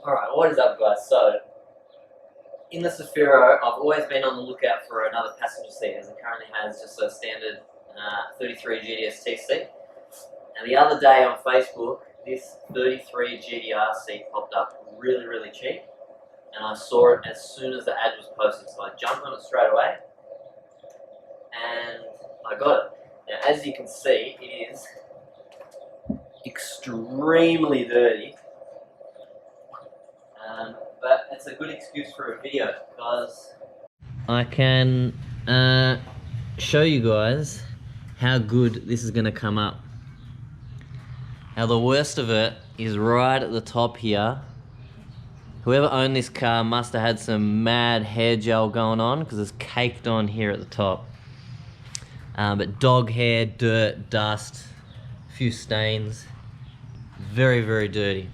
Alright, what is up guys? So, in the CEFIRO, I've always been on the lookout for another passenger seat as it currently has just a standard 33 GTR seat. And the other day on Facebook, this 33 GTR seat popped up really cheap. And I saw it as soon as the ad was posted, so I jumped on it straight away. And I got it. Now as you can see, it is extremely dirty. But it's a good excuse for a video because I can show you guys how good this is going to come up. Now the worst of it is right at the top here. Whoever owned this car must have had some mad hair gel going on because it's caked on here at the top. But dog hair, dirt, dust, a few stains. Very dirty.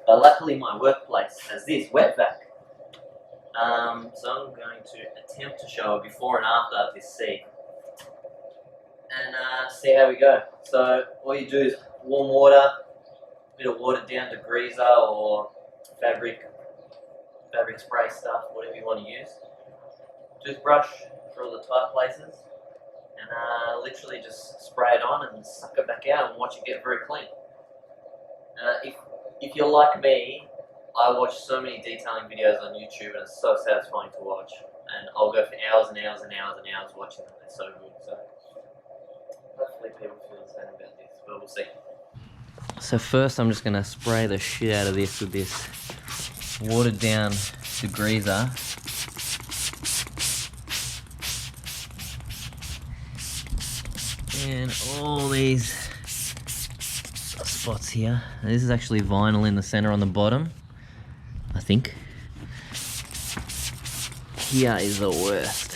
But luckily my workplace has this wet vac. So I'm going to attempt to show a before and after of this seat. And see how we go. So all you do is warm water, a bit of watered down degreaser or fabric spray stuff, whatever you want to use. Toothbrush for all the tight places. And literally just spray it on and suck it back out and watch it get very clean. If you're like me, I watch so many detailing videos on YouTube and it's so satisfying to watch. And I'll go for hours and hours watching them. They're so good. So hopefully people feel the same about this, but we'll see. So first I'm just going to spray the shit out of this with this watered down degreaser. And all these spots here. This is actually vinyl in the center on the bottom, I think. Here is the worst.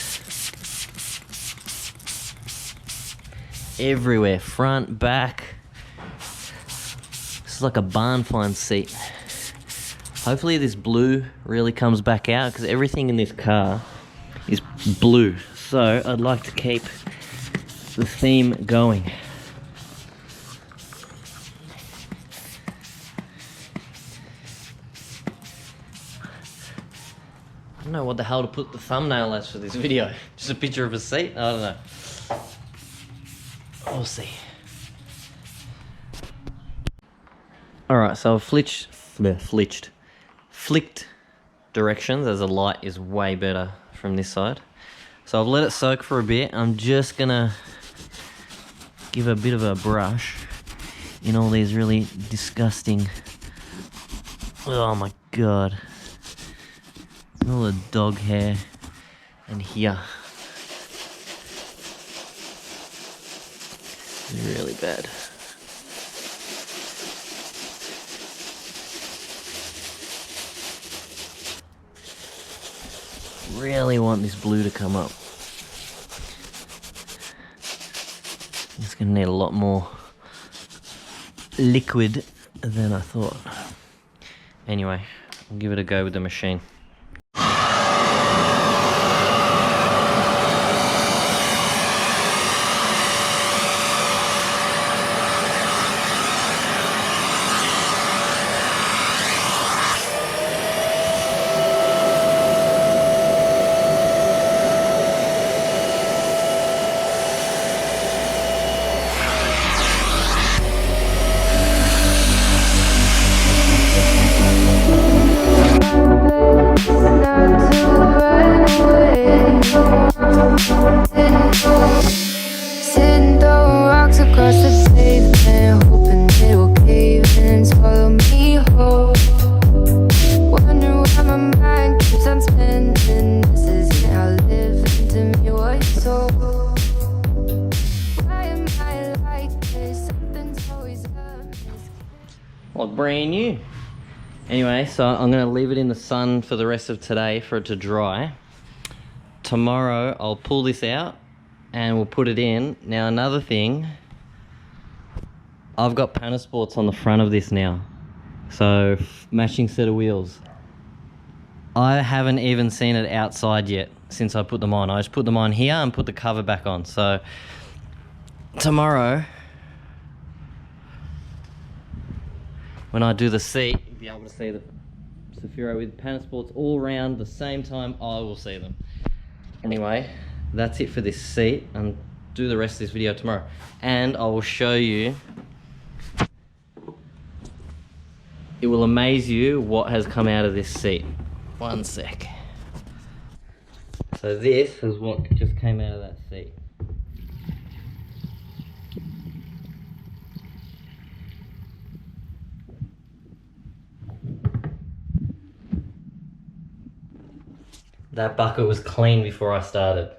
Everywhere, front, back. This is like a barn find seat. Hopefully this blue really comes back out because everything in this car is blue. So I'd like to keep the theme going. I don't know what the hell to put the thumbnail as for this video. Just a picture of a seat? I don't know. We'll see. Alright, so I've flicked directions as the light is way better from this side. So I've let it soak for a bit. I'm just gonna give a bit of a brush in all these really disgusting, oh my god, all the dog hair and here. It's really bad. Really want this blue to come up. It's gonna need a lot more liquid than I thought. Anyway, I'll give it a go with the machine. Across the pavement, hoping it will cave in and swallow me whole. Wonder why my mind keeps on spinning. This isn't how living to me was sold. Why am I like this? Something's always up. Like brand new. Anyway, so I'm going to leave it in the sun for the rest of today for it to dry. Tomorrow I'll pull this out and we'll put it in. Now another thing, I've got Panasports on the front of this now, so matching set of wheels. I haven't even seen it outside yet since I put them on. I just put them on here and put the cover back on. So tomorrow, when I do the seat, you'll be able to see the CEFIRO with Panasports all around the same time I will see them. Anyway, that's it for this seat, and do the rest of this video tomorrow. And I will show you, it will amaze you what has come out of this seat. One sec. So this is what just came out of that seat. That bucket was clean before I started.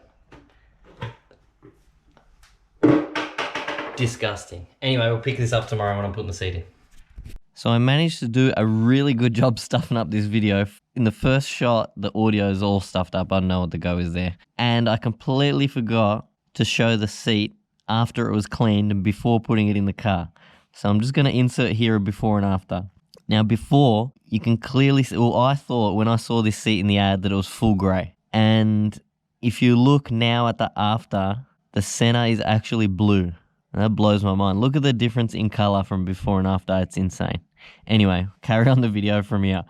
Disgusting. Anyway, we'll pick this up tomorrow when I'm putting the seat in. So I managed to do a really good job stuffing up this video. In the first shot, the audio is all stuffed up. I don't know what the go is there. And I completely forgot to show the seat after it was cleaned and before putting it in the car. So I'm just going to insert here a before and after. Now before, you can clearly see, well, I thought when I saw this seat in the ad that it was full grey. And if you look now at the after, the center is actually blue. And that blows my mind. Look at the difference in colour from before and after. It's insane. Anyway, carry on the video from here.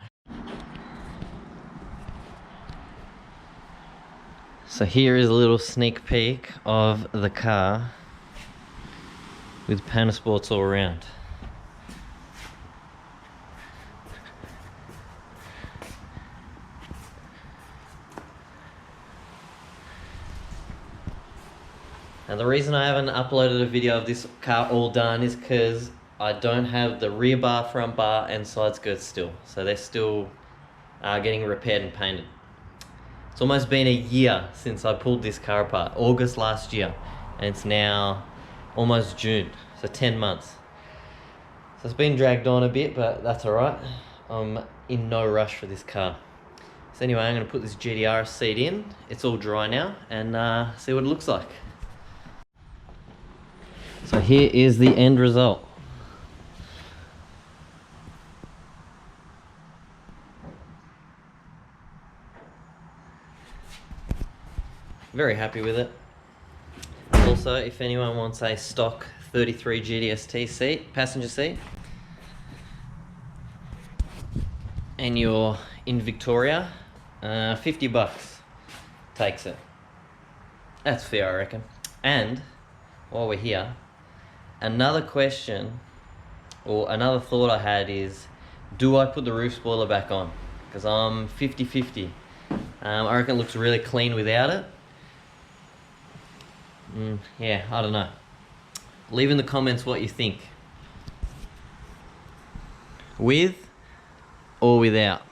So here is a little sneak peek of the car with Panasports all around. Now the reason I haven't uploaded a video of this car all done is because I don't have the rear bar, front bar and side skirts still. So they're still getting repaired and painted. It's almost been a year since I pulled this car apart, August last year, and it's now almost June, so 10 months. So it's been dragged on a bit, but that's alright. I'm in no rush for this car. So anyway, I'm going to put this GTR seat in. It's all dry now, and see what it looks like. So here is the end result. Very happy with it. Also, if anyone wants a stock 33 GTST seat, passenger seat, and you're in Victoria, 50 bucks takes it. That's fair, I reckon. And while we're here, another question, or another thought I had is, do I put the roof spoiler back on? Because I'm 50-50. I reckon it looks really clean without it. Yeah, I don't know. Leave in the comments what you think. With or without.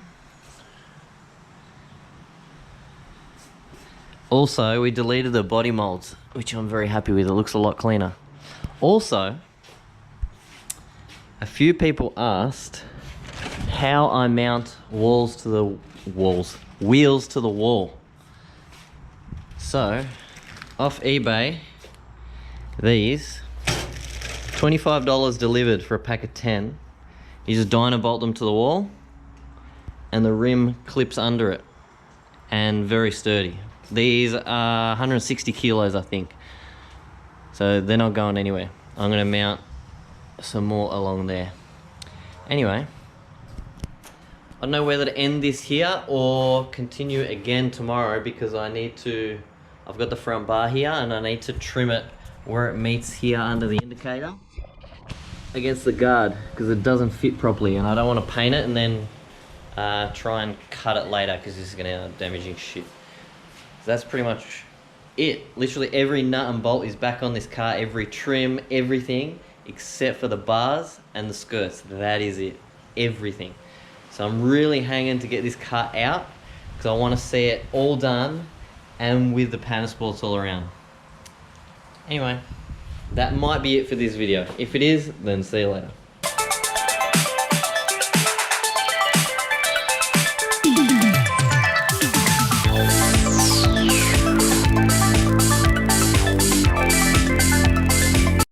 Also, we deleted the body molds, which I'm very happy with. It looks a lot cleaner. Also, a few people asked how I mount wheels to the wall. So, off eBay, these, $25 delivered for a pack of 10. You just dynabolt them to the wall, and the rim clips under it, and very sturdy. These are 160 kilos, I think. So they're not going anywhere. I'm gonna mount some more along there. Anyway, I don't know whether to end this here or continue again tomorrow, because I've got the front bar here and I need to trim it where it meets here under the indicator against the guard, because it doesn't fit properly, and I don't want to paint it and then try and cut it later, because this is going to end up damaging shit. So that's pretty much it. Literally every nut and bolt is back on this car, every trim, everything, except for the bars and the skirts. That is it, everything. So I'm really hanging to get this car out, because I want to see it all done and with the Panasports all around. Anyway, that might be it for this video. If it is, then see you later.